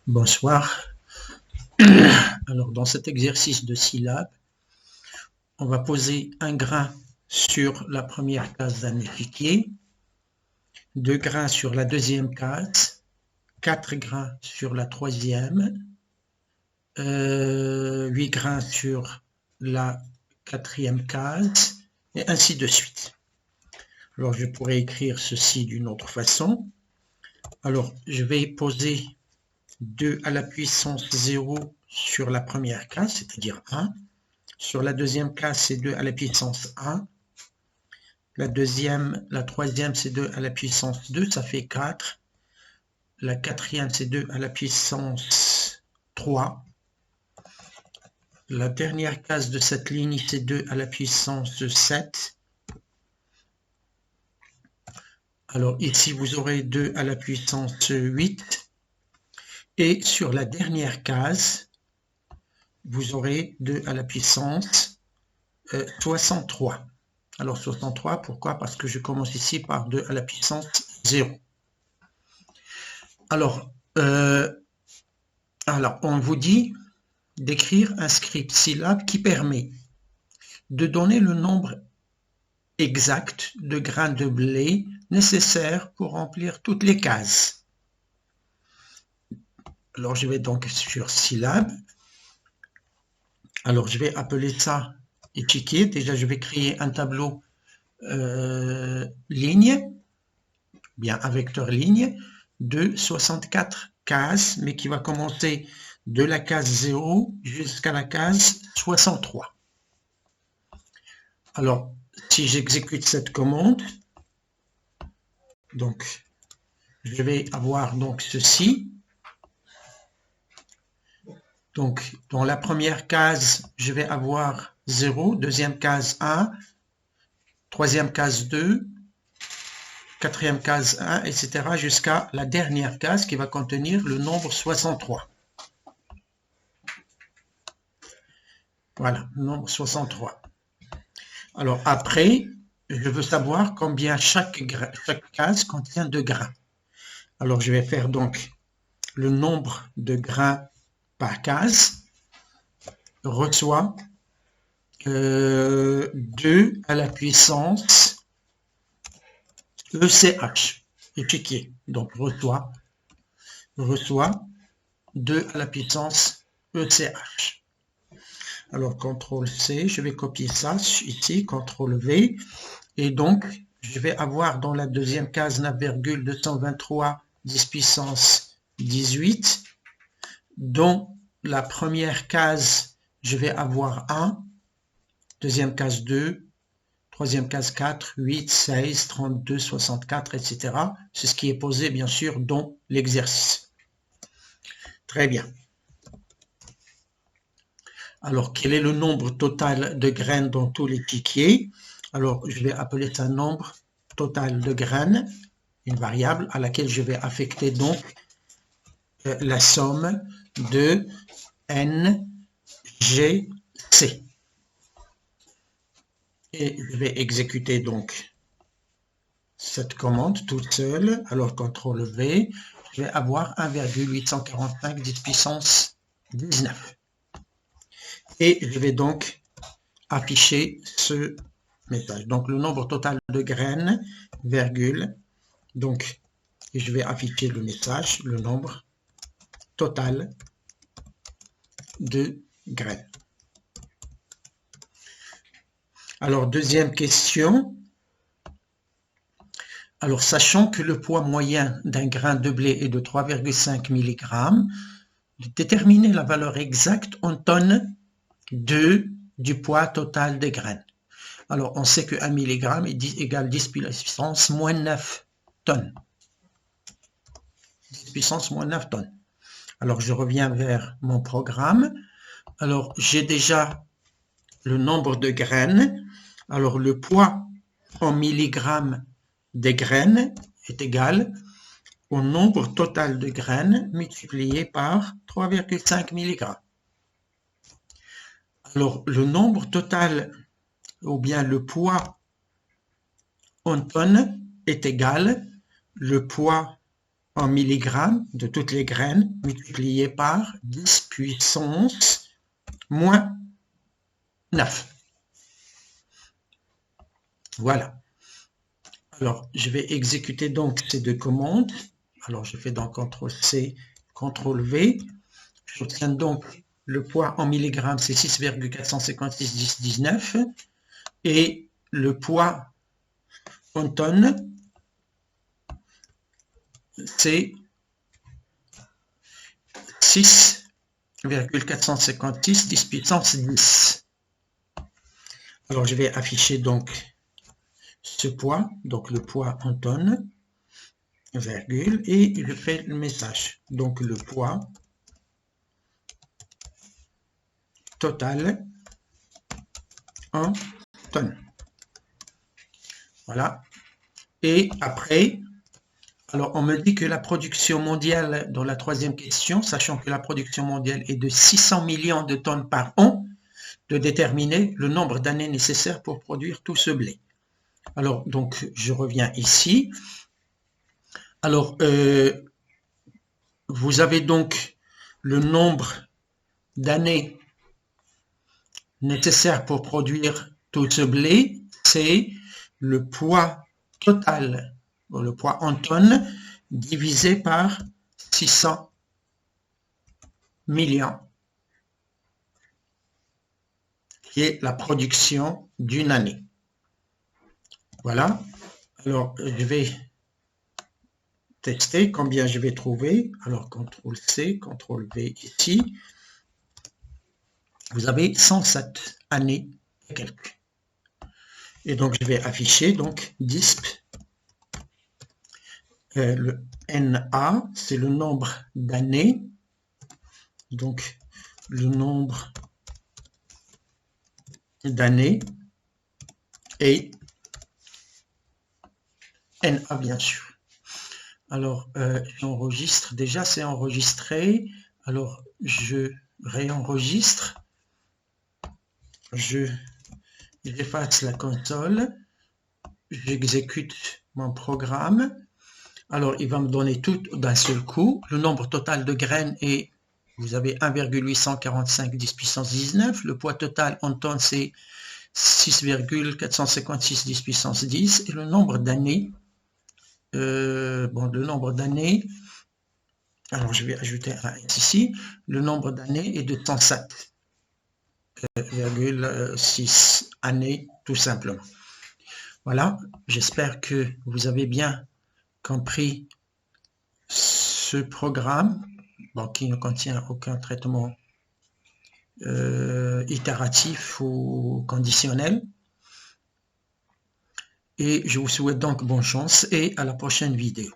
Bonsoir. Alors, dans cet exercice de syllabes, on va poser un grain sur la première case d'un échiquier, 2 grains sur la deuxième case, 4 grains sur la troisième, 8 grains sur la quatrième case, et ainsi de suite. Alors, je pourrais écrire ceci d'une autre façon. Alors, je vais poser 2 à la puissance 0 sur la première case, c'est-à-dire 1. Sur la deuxième case, c'est 2 à la puissance 1. La troisième, c'est 2 à la puissance 2, ça fait 4. La quatrième, c'est 2 à la puissance 3. La dernière case de cette ligne, c'est 2 à la puissance 7. Alors ici, vous aurez 2 à la puissance 8. Et sur la dernière case, vous aurez 2 à la puissance 63. Alors 63, pourquoi? Parce que je commence ici par 2 à la puissance 0. Alors, on vous dit d'écrire un script syllabe qui permet de donner le nombre exact de grains de blé nécessaires pour remplir toutes les cases. Alors, je vais donc sur syllabe. Alors, je vais appeler ça échiquier. Déjà, je vais créer un tableau ligne, bien un vecteur ligne, de 64 cases, mais qui va commencer de la case 0 jusqu'à la case 63. Alors, si j'exécute cette commande, donc, je vais avoir donc ceci. Donc, dans la première case, je vais avoir 0, deuxième case 1, troisième case 2, quatrième case 1, etc. jusqu'à la dernière case qui va contenir le nombre 63. Voilà, le nombre 63. Alors après, je veux savoir combien chaque case contient de grains. Alors je vais faire donc le nombre de grains par case, reçoit 2 à la puissance ECH, échiquier. Donc reçoit 2 à la puissance ECH. Alors CTRL C, je vais copier ça ici, CTRL V, et donc je vais avoir dans la deuxième case 9,223 10 puissance 18. Dans la première case, je vais avoir 1, deuxième case 2, troisième case 4, 8, 16, 32, 64, etc. C'est ce qui est posé, bien sûr, dans l'exercice. Très bien. Alors, quel est le nombre total de graines dans tout l'échiquier? Alors, je vais appeler ça nombre total de graines, une variable à laquelle je vais affecter donc la somme de N, G, C. Et je vais exécuter donc cette commande toute seule. Alors, CTRL V, je vais avoir 1,845 10 puissance 19. Et je vais donc afficher ce message. Donc, le nombre total de graines, virgule. Donc, je vais afficher le message, le nombre total de graines. Alors, deuxième question. Alors, sachant que le poids moyen d'un grain de blé est de 3,5 mg, déterminer la valeur exacte en tonnes du poids total des graines. Alors, on sait que 1 mg égale 10 puissance moins 9 tonnes. 10 puissance moins 9 tonnes. Alors, je reviens vers mon programme. Alors, j'ai déjà le nombre de graines. Alors, le poids en milligrammes des graines est égal au nombre total de graines multiplié par 3,5 mg. Alors, le nombre total, ou bien le poids en tonnes, est égal le poids en milligrammes de toutes les graines multiplié par 10 puissance moins 9. Voilà. Alors, je vais exécuter donc ces deux commandes. Alors, je fais donc CTRL-C, CTRL-V. J'obtiens donc le poids en milligrammes, c'est 6,456,19. Et le poids en tonnes, c'est 6,456 10 puissance 10. Alors, je vais afficher donc ce poids, donc le poids en tonnes, virgule, et je fais le message. Donc, le poids total en tonnes. Voilà. Et après, alors on me dit que la production mondiale, dans la troisième question, sachant que la production mondiale est de 600 millions de tonnes par an, de déterminer le nombre d'années nécessaires pour produire tout ce blé. Alors, donc, je reviens ici. Alors, vous avez donc le nombre d'années nécessaires pour produire tout ce blé, c'est le poids total, le poids en tonnes, divisé par 600 millions, qui est la production d'une année. Voilà. Alors, je vais tester combien je vais trouver. Alors, CTRL-C, CTRL-V ici. Vous avez 107 années et quelques. Et donc, je vais afficher donc DISP. Le NA, c'est le nombre d'années. Donc, le nombre d'années et NA, bien sûr. Alors, j'enregistre. Déjà, c'est enregistré. Alors, je réenregistre. J'efface la console. J'exécute mon programme. Alors, il va me donner tout d'un seul coup. Le nombre total de graines est, vous avez 1,845 10 puissance 19. Le poids total en tonnes, c'est 6,456 10 puissance 10. Et le nombre d'années, le nombre d'années, alors je vais ajouter un S ici, le nombre d'années est de 107,6 années, tout simplement. Voilà, j'espère que vous avez bien compris ce programme, qui ne contient aucun traitement itératif ou conditionnel. Et je vous souhaite donc bonne chance et à la prochaine vidéo.